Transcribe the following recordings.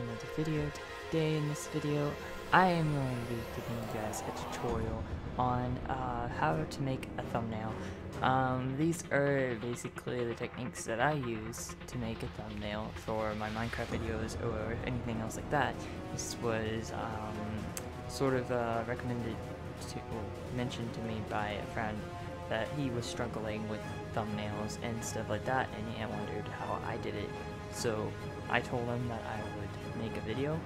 another video. Today in this video, I am going to be giving you guys a tutorial on how to make a thumbnail. These are basically the techniques that I use to make a thumbnail for my Minecraft videos or anything else like that. This was sort of recommended to, mentioned to me by a friend that he was struggling with thumbnails and stuff like that, and he wondered how I did it. So I told him that I would make a video,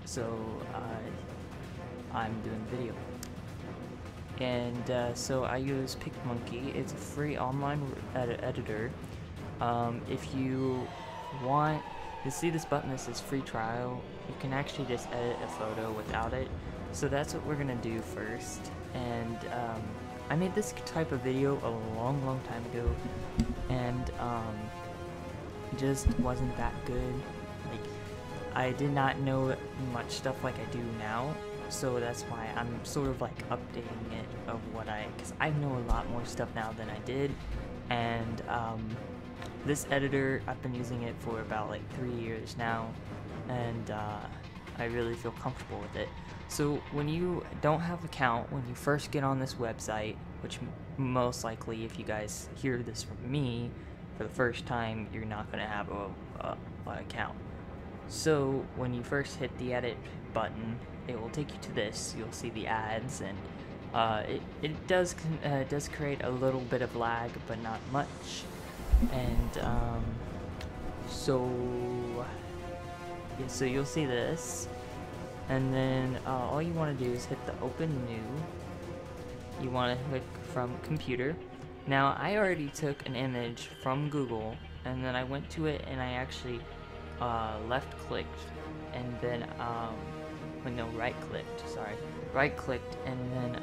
so I'm doing a video. And so I use PicMonkey. It's a free online editor. If you want to see this button that says free trial, you can actually just edit a photo without it. So that's what we're gonna do first. And I made this type of video a long time ago, and it just wasn't that good. Like, I did not know much stuff like I do now, so that's why I'm sort of like updating it of what because I know a lot more stuff now than I did. And this editor, I've been using it for about like 3 years now, and I really feel comfortable with it. So when you don't have an account, when you first get on this website, which most likely if you guys hear this from me for the first time, you're not going to have an account. So when you first hit the edit button, it will take you to this. You'll see the ads, and it does create a little bit of lag, but not much. And so you'll see this. And then all you want to do is hit the open new. You want to click from computer. Now I already took an image from Google, and then I went to it and I actually left clicked, and then right clicked, and then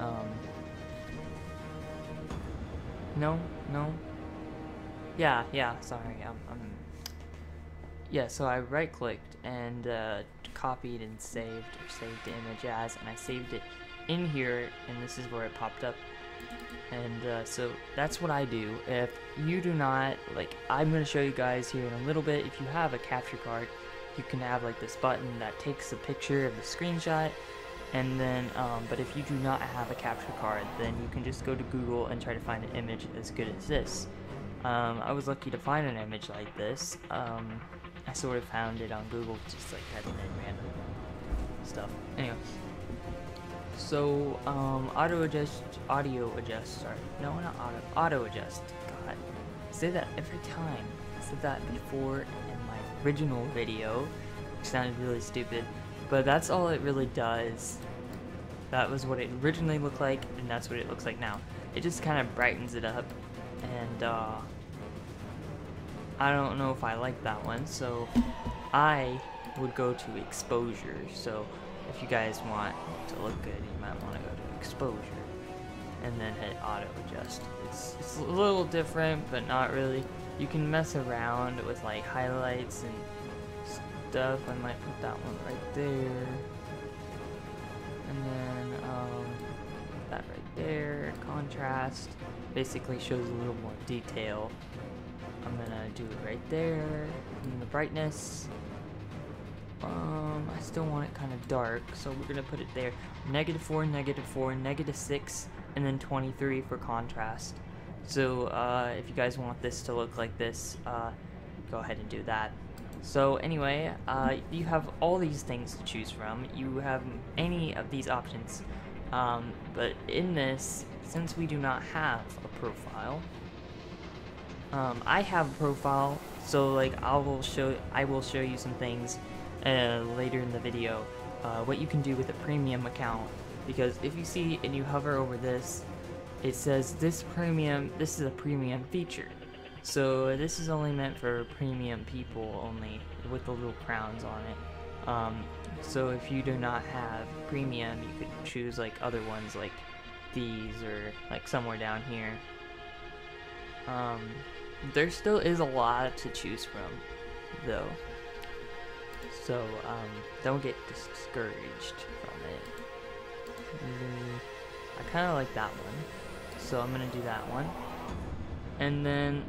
so I right clicked and copied and saved the image as, and I saved it in here, and this is where it popped up. And so that's what I do. If you do not, like, I'm going to show you guys here in a little bit, if you have a capture card, you can have like this button that takes a picture of the screenshot. And then but if you do not have a capture card, then you can just go to Google and try to find an image as good as this. I was lucky to find an image like this. I sort of found it on Google, just like typing in random stuff. Anyway, so auto adjust. Sorry, no, not auto adjust. God, I say that every time. I said that before in my original video, which sounded really stupid, but that's all it really does. That was what it originally looked like, and that's what it looks like now. It just kind of brightens it up, and I don't know if I like that one, so I would go to exposure. So if you guys want to look good, you might want to go to exposure and then hit auto adjust. It's a little different, but not really. You can mess around with like highlights and stuff. I might put that one right there, and then that right there. Contrast basically shows a little more detail. I'm gonna do it right there. And the brightness, I still want it kind of dark, so we're gonna put it there. -4, -4, -6, and then 23 for contrast. So if you guys want this to look like this, go ahead and do that. So anyway, you have all these things to choose from. You have any of these options, but in this, since we do not have a profile, I have a profile, so like I will show you some things later in the video, what you can do with a premium account. Because if you see and you hover over this, it says this is a premium feature. So this is only meant for premium people only, with the little crowns on it. So if you do not have premium, you could choose like other ones like these, or like somewhere down here. There still is a lot to choose from, though. So, don't get discouraged from it. I kind of like that one, so I'm gonna do that one. And then,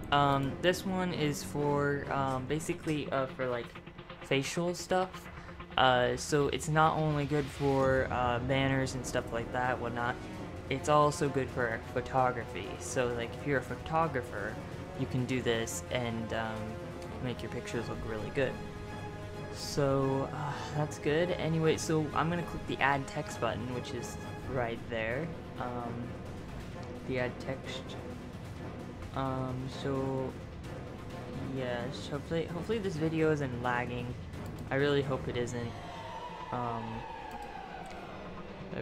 this one is for, basically, for like facial stuff. So it's not only good for banners and stuff like that, whatnot. It's also good for photography. So like if you're a photographer, you can do this and make your pictures look really good. So that's good. Anyway, so I'm gonna click the add text button, which is right there. The add text. So yes, hopefully this video isn't lagging. I really hope it isn't. There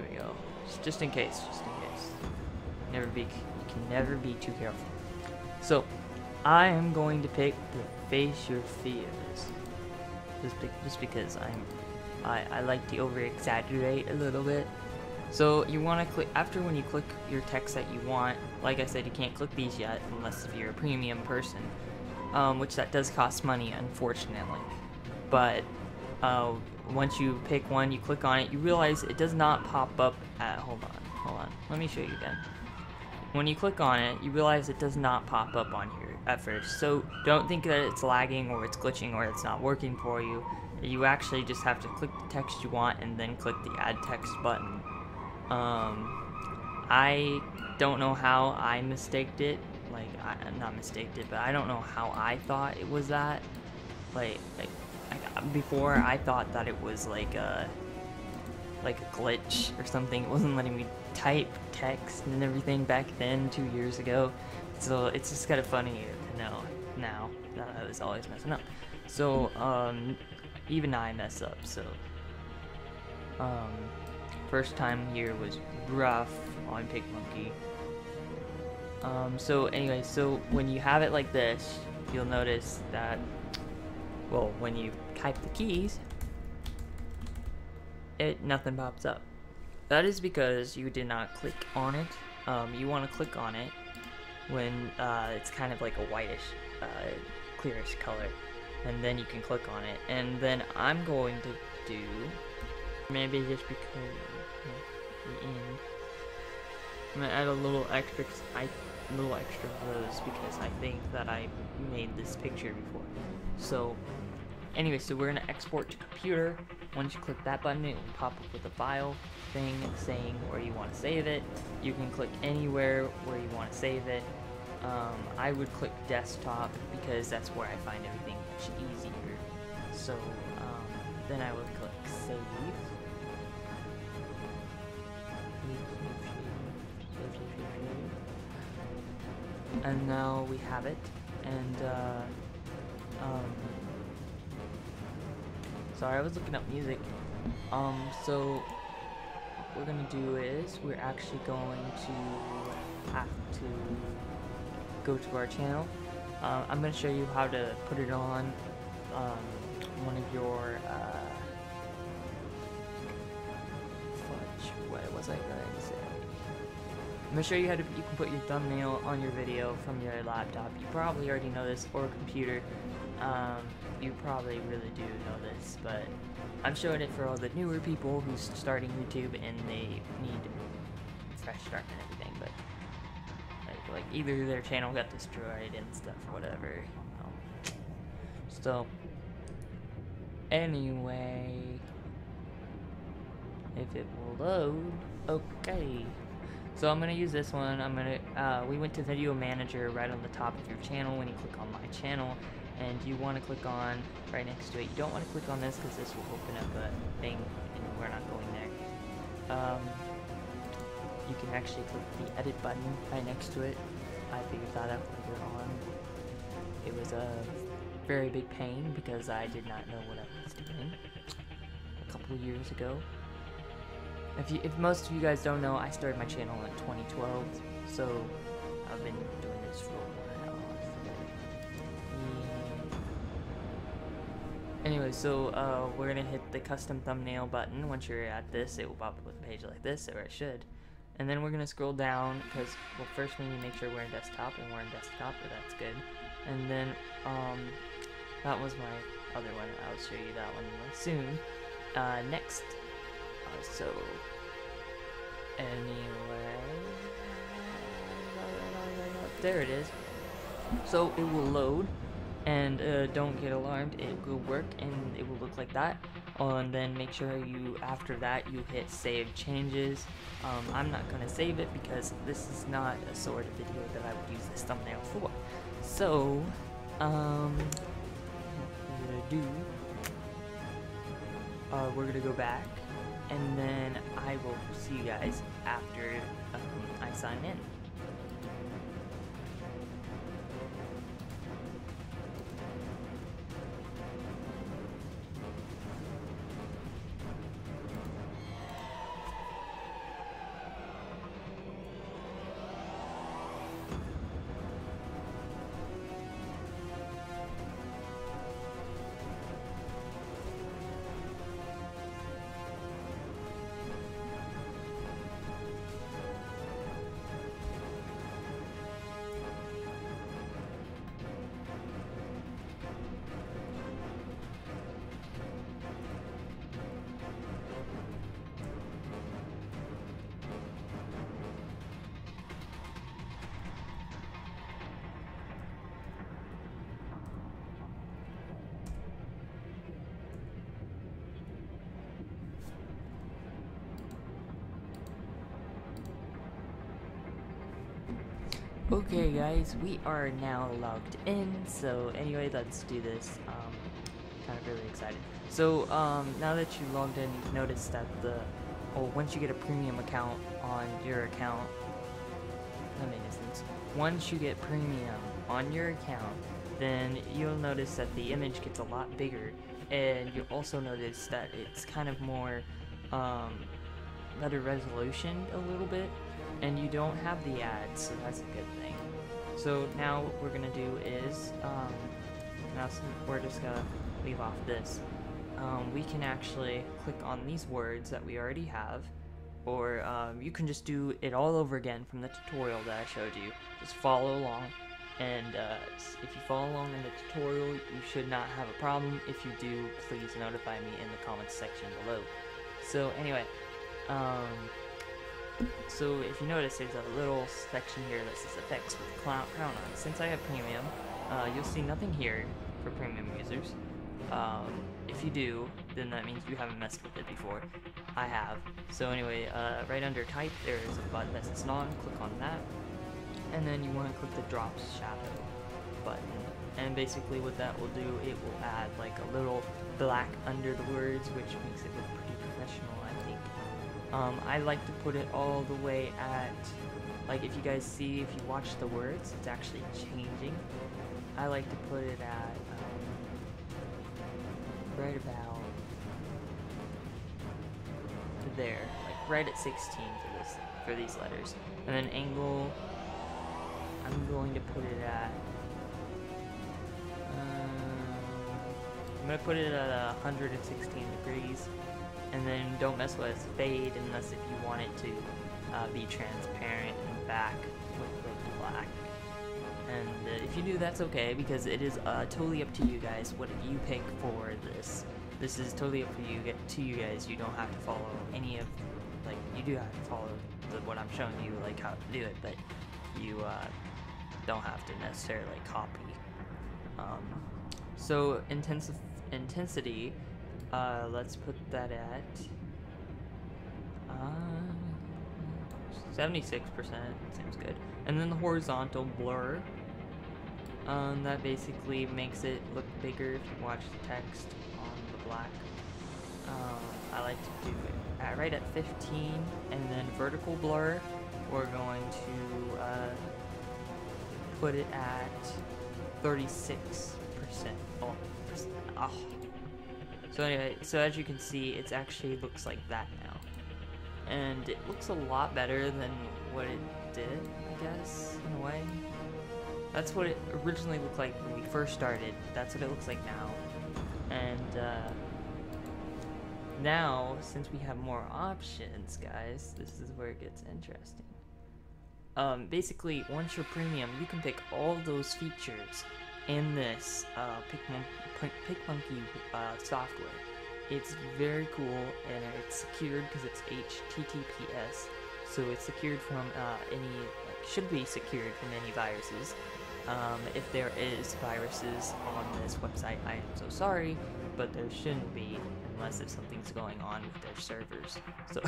we go. Just in case. You can never be too careful. So I am going to pick the face your fears. Just because I like to over exaggerate a little bit. So you want to click after when you click your text that you want. Like I said, you can't click these yet unless if you're a premium person, which that does cost money, unfortunately. But once you pick one, you click on it, you realize it does not pop up at. Hold on. Let me show you again. When you click on it, you realize it does not pop up on here at first. So don't think that it's lagging or it's glitching or it's not working for you. You actually just have to click the text you want and then click the add text button. I don't know how I mistaked it. Like, not mistaked it, but I don't know how I thought it was that. Like before, I thought that it was like a glitch or something. It wasn't letting me type text and everything back then 2 years ago. So it's just kind of funny to know now that I was always messing up. So even I mess up. So first time here was rough on PicMonkey. So anyway, so when you have it like this, you'll notice that, well, when you type the keys, nothing pops up. That is because you did not click on it. You want to click on it when it's kind of like a whitish, clearish color, and then you can click on it. And then I'm going to do, maybe just because the end, I'm gonna add a little extra rows because I think that I made this picture before. So anyway, so we're gonna export to computer. Once you click that button, it will pop up with a file thing saying where you want to save it. You can click anywhere where you want to save it. I would click desktop because that's where I find everything much easier. So then I would click save. And now we have it. And sorry, I was looking up music. So what we're gonna do is we're actually going to have to go to our channel. I'm gonna show you how to put it on one of your what was I going to say? I'm gonna show you how to you can put your thumbnail on your video from your laptop. You probably already know this, or computer. You probably really do know this, but I'm showing it for all the newer people who's starting YouTube and they need a fresh start and everything. But like either their channel got destroyed and stuff, or whatever. So anyway, if it will load, okay. So I'm gonna use this one. We went to Video Manager right on the top of your channel when you click on My Channel, and you want to click on right next to it. You don't want to click on this because this will open up a thing, and we're not going there. You can actually click the Edit button right next to it. I figured that out later on. It was a very big pain because I did not know what I was doing a couple of years ago. If most of you guys don't know, I started my channel in 2012, so I've been doing this for a while. Anyway, so we're gonna hit the custom thumbnail button. Once you're at this, it will pop up with a page like this, or it should. And then we're gonna scroll down because, well, first we need to make sure we're in desktop, and we're in desktop, but that's good. And then that was my other one. I'll show you that one soon. Next. So anyway, there it is. So it will load, and don't get alarmed, it will work and it will look like that. and then make sure you, after that, you hit save changes. I'm not going to save it because this is not a sort of video that I would use this thumbnail for. So, what we're going to do, we're going to go back, and then I will see you guys after I sign in. Okay guys, we are now logged in, so anyway, let's do this. Kind of really excited. So now that you logged in, you've noticed that once you get a premium account on your account, that made no sense. Once you get premium on your account, then you'll notice that the image gets a lot bigger, and you'll also notice that it's kind of more better resolution a little bit, and you don't have the ads, so that's a good thing. So now what we're gonna do is, we're just gonna leave off this. We can actually click on these words that we already have, or you can just do it all over again from the tutorial that I showed you. Just follow along, and if you follow along in the tutorial, you should not have a problem. If you do, please notify me in the comments section below. So anyway, so if you notice, there's a little section here that says effects with crown on. Since I have premium, you'll see nothing here for premium users. If you do, then that means you haven't messed with it before. I have. So anyway, right under type, there's a button that says none. Click on that, and then you want to click the drop shadow button. And basically what that will do, it will add like a little black under the words, which makes it look pretty professional, I think. I like to put it all the way at, like, if you guys see, if you watch the words, it's actually changing. I like to put it at right about there, like right at 16 for these letters. And then angle, I'm going to put it at I'm going to put it at 116 degrees, and then don't mess with fade unless if you want it to be transparent and back with the black. And if you do, that's okay, because it is totally up to you guys what you pick for this. This is totally up to you guys. You don't have to follow any of, like, you do have to follow what I'm showing you, like how to do it, but you don't have to necessarily copy. So intensity, let's put that at 76%, seems good. And then the horizontal blur, that basically makes it look bigger if you watch the text on the black. I like to do it right at 15, and then vertical blur, we're going to put it at 36%. Oh. So anyway, so as you can see, it actually looks like that now. And it looks a lot better than what it did, I guess, in a way. That's what it originally looked like when we first started. That's what it looks like now. And now, since we have more options, guys, this is where it gets interesting. Basically, once you're premium, you can pick all those features in this PicMonkey software. It's very cool, and it's secured because it's HTTPS, so it's secured from should be secured from any viruses. If there is viruses on this website, I am so sorry, but there shouldn't be, and unless if something's going on with their servers, so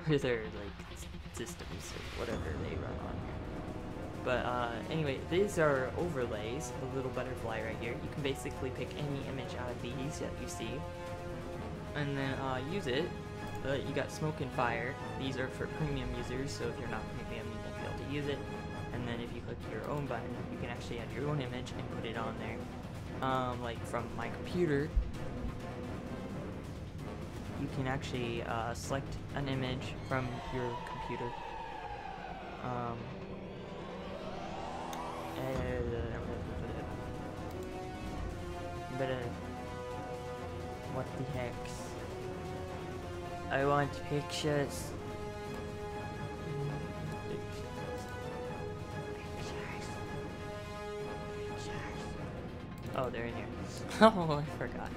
or their like systems or whatever they run on. But anyway, these are overlays. The little butterfly right here. You can basically pick any image out of these that you see, and then use it. You got smoke and fire. These are for premium users, so if you're not premium, you won't be able to use it. And then if you click your own button, you can actually add your own image and put it on there. Like from my computer, you can actually select an image from your computer. What the heck? I want pictures. Oh, they're in here. Oh, I forgot.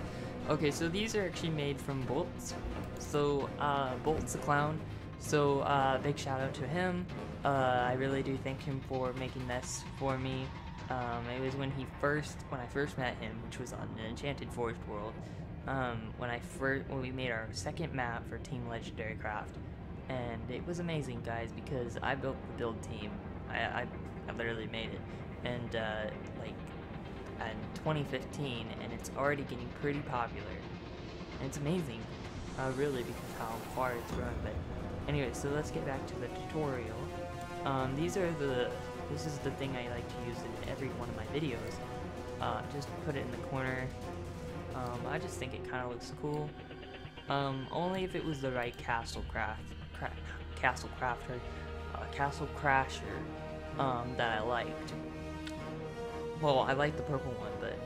Okay, so these are actually made from Bolts. So, Bolt's a clown. So, big shout out to him. I really do thank him for making this for me. It was when I first met him, which was on an Enchanted Forest world. When we made our second map for Team Legendary Craft, and it was amazing, guys, because I built the build team. I literally made it, and like in 2015, and it's already getting pretty popular, and it's amazing, really, because how far it's grown. But anyway, so let's get back to the tutorial. This is the thing I like to use in every one of my videos. Just put it in the corner. I just think it kind of looks cool. Only if it was the right castle crasher that I liked. Well, I like the purple one, but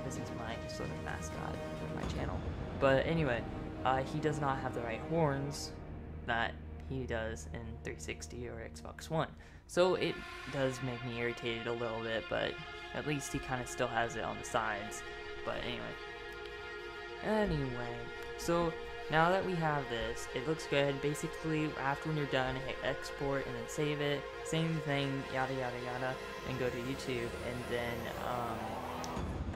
this is my sort of mascot for my channel. But anyway, he does not have the right horns that he does in 360 or Xbox One. So it does make me irritated a little bit, but at least he kind of still has it on the sides. But anyway, so now that we have this, it looks good. Basically, after when you're done, hit export and then save it. Same thing, yada yada yada, and go to YouTube and then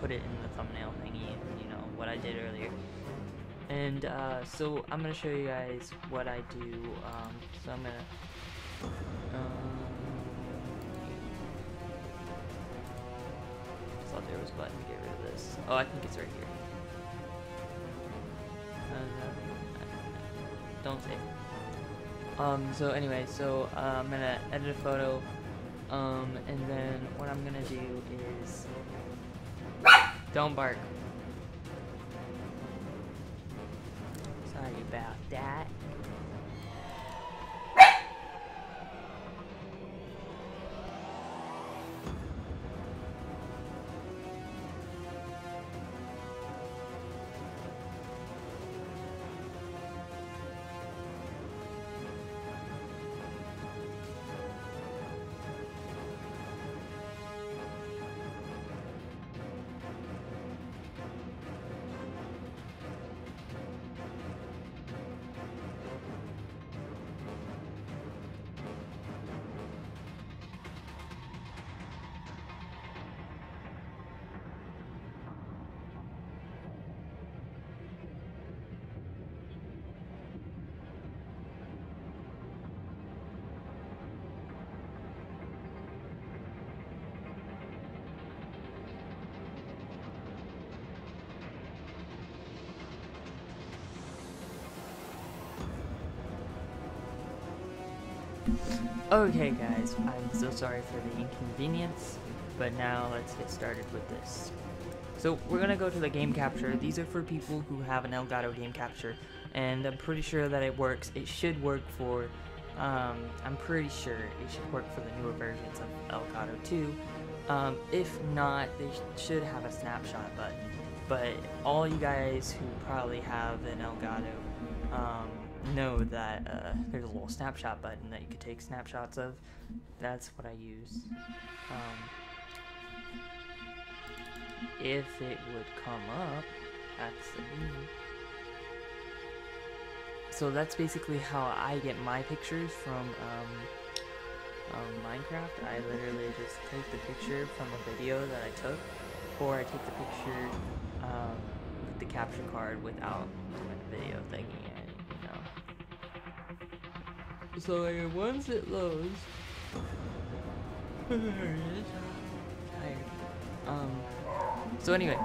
put it in the thumbnail thingy, you know, what I did earlier. And so I'm gonna show you guys what I do. So I'm gonna thought there was a button to get rid of this. Oh, I think it's right here. Don't save. So anyway, so I'm gonna edit a photo, and then what I'm gonna do is don't bark. Sorry about that. Okay guys, I'm so sorry for the inconvenience, but now let's get started with this. So we're gonna go to the game capture. These are for people who have an Elgato game capture, and I'm pretty sure that it works. It should work for, I'm pretty sure it should work for the newer versions of Elgato too. If not, they should have a snapshot button. But all you guys who probably have an Elgato, know that there's a little snapshot button that you could take snapshots of. That's what I use. If it would come up, so that's basically how I get my pictures from Minecraft. I literally just take the picture from a video that I took, or I take the picture the capture card without the video thingy, and So once it loads, there it is. Tired. So anyway,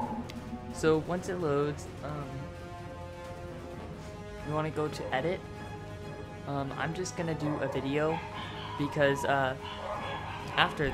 so once it loads, you want to go to edit. I'm just gonna do a video because after.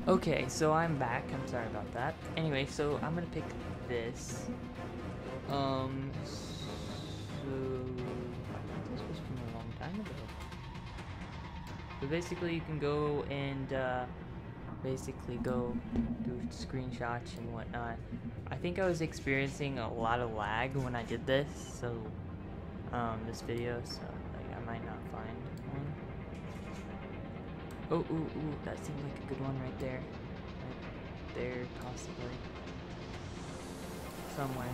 Okay, so I'm back. I'm sorry about that. Anyway, so I'm gonna pick this. So I think this was from a long time ago. So basically, you can go and basically go do screenshots and whatnot. I think I was experiencing a lot of lag when I did this, so this video. So like, I might not find one. Oh, ooh, that seemed like a good one right there. Right there, possibly. Somewhere.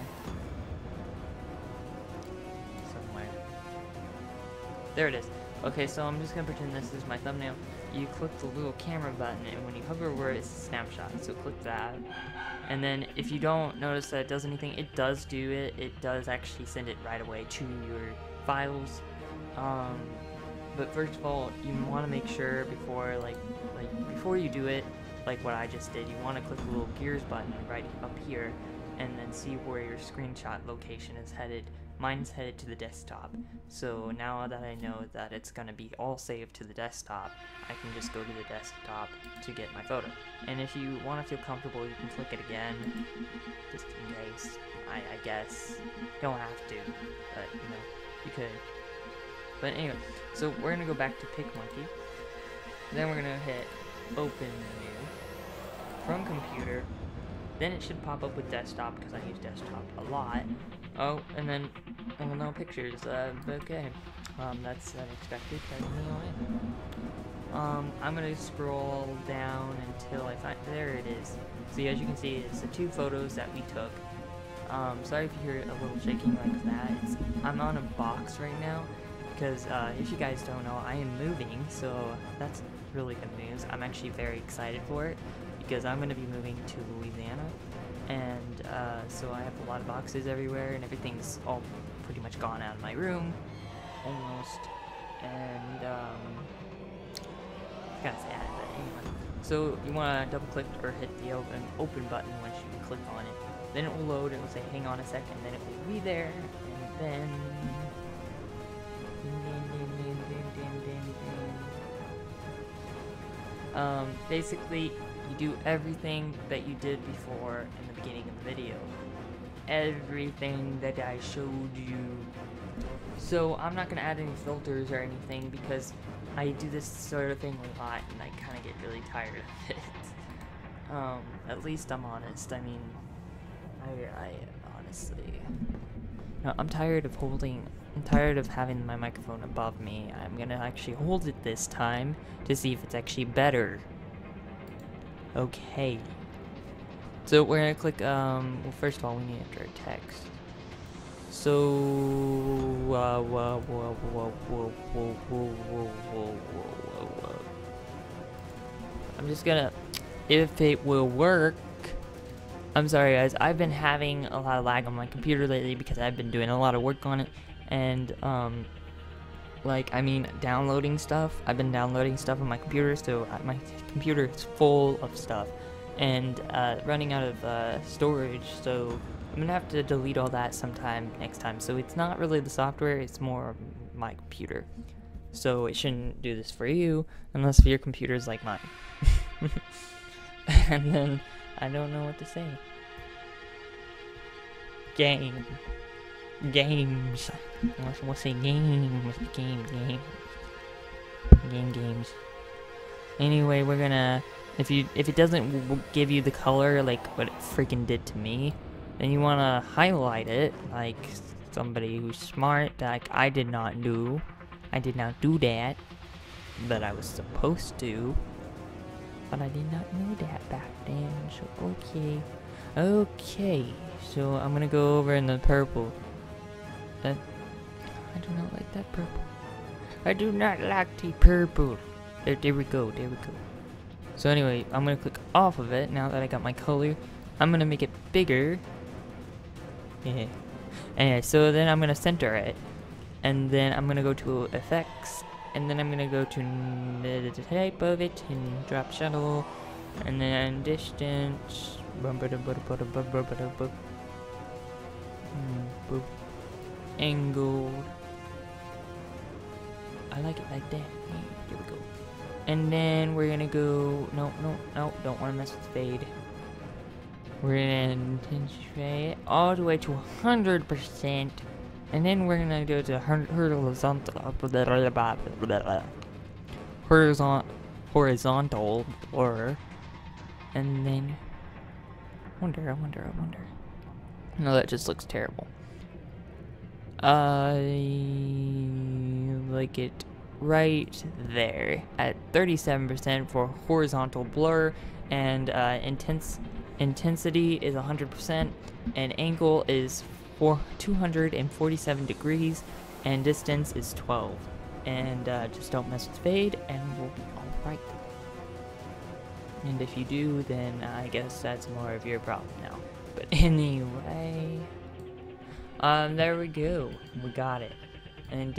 There it is. Okay, so I'm just gonna pretend this is my thumbnail. You click the little camera button, and when you hover over it, it's a snapshot. So click that. And then if you don't notice that it does anything, it does do it. It does actually send it right away to your files. But first of all, you want to make sure before you do it, like what I just did, you want to click the little gears button right up here, and then see where your screenshot location is headed. Mine's headed to the desktop. So now that I know that it's gonna be all saved to the desktop, I can just go to the desktop to get my photo. And if you want to feel comfortable, you can click it again, just in case. I guess don't have to, but you could. But anyway, so we're gonna go back to PicMonkey. Then we're gonna hit open menu from computer. Then it should pop up with desktop because I use desktop a lot. Oh, and then no pictures. Okay, that's unexpected. I'm gonna scroll down until I find. There it is. See, as you can see, it's the two photos that we took. Sorry if you hear a little shaking like that. I'm on a box right now. Because if you guys don't know, I am moving, so that's really good news. I'm actually very excited for it because I'm going to be moving to Louisiana, and so I have a lot of boxes everywhere, and everything's all pretty much gone out of my room, almost, and it's kind of sad, but anyway. So you want to double click or hit the open button once you click on it. Then it will load, it will say hang on a second, then it will be there, and then basically you do everything that you did before in the beginning of the video. Everything that I showed you. So I'm not gonna add any filters or anything because I do this sort of thing a lot and I kind of get really tired of it. At least I'm honest. I mean, I honestly, no, I'm tired of having my microphone above me. I'm gonna actually hold it this time to see if it's actually better. Okay. So we're gonna click, well, first of all, we need to enter text. So, I'm just gonna, if it will work. I'm sorry guys, I've been having a lot of lag on my computer lately because I've been doing a lot of work on it, and downloading stuff. I've been downloading stuff on my computer, so my computer is full of stuff, and running out of storage, so I'm gonna have to delete all that sometime next time. So it's not really the software, it's more my computer. So it shouldn't do this for you, unless your computer is like mine. And then I don't know what to say. Games. We'll say games. Games. Anyway, we're gonna if it doesn't give you the color like what it freaking did to me, then you want to highlight it like somebody who's smart. Like I did not do that, but I was supposed to, but I did not know that back then. So okay, so I'm gonna go over in the purple. That I do not like that purple. I do not like the purple. There we go. So anyway, I'm gonna click off of it now that I got my color. I'm gonna make it bigger. Yeah. Anyway, so then I'm gonna center it, and then I'm gonna go to effects, and then I'm gonna go to the type of it and drop shuttle, and then distance. Angle. I like it like that. Here we go. And then we're gonna go. No, don't want to mess with fade. We're gonna intensify it all the way to 100%, and then we're gonna go to horizontal blur, and then I wonder. No, that just looks terrible. I like it right there at 37% for horizontal blur, and intensity is 100%, and angle is 247 degrees, and distance is 12. And just don't mess with fade, and we'll be alright. And if you do, then I guess that's more of your problem now. But anyway, there we go. We got it. And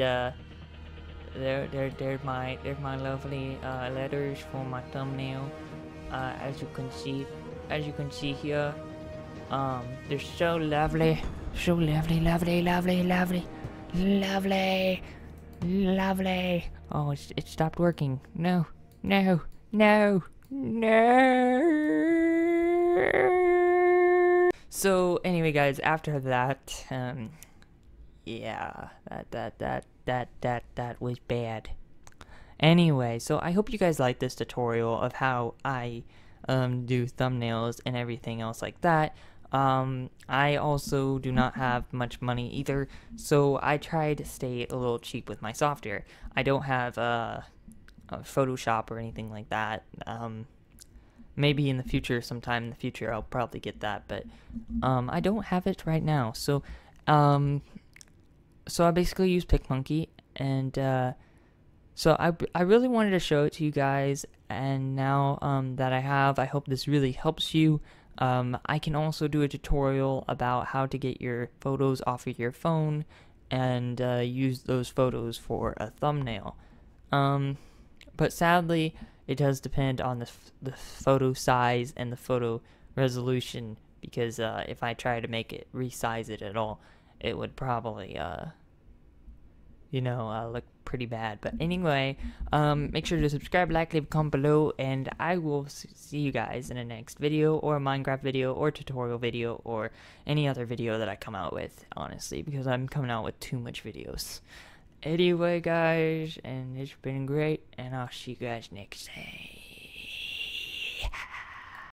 there's my lovely letters for my thumbnail. As you can see here, they're so lovely, lovely. Oh, it stopped working. No. So anyway, guys, after that, yeah, that was bad. Anyway, so I hope you guys like this tutorial of how I do thumbnails and everything else like that. I also do not have much money either, so I try to stay a little cheap with my software. I don't have a Photoshop or anything like that. Maybe in the future, sometime in the future, I'll probably get that, but I don't have it right now. So I basically use PicMonkey, and so I really wanted to show it to you guys, and now that I have, I hope this really helps you. I can also do a tutorial about how to get your photos off of your phone and use those photos for a thumbnail. But sadly, it does depend on the photo size and the photo resolution, because if I try to resize it at all, it would probably look pretty bad. But anyway, make sure to subscribe, like, leave a comment below, and I will see you guys in the next video, or a Minecraft video, or tutorial video, or any other video that I come out with, honestly, because I'm coming out with too much videos. Anyway, guys, and it's been great, and I'll see you guys next time.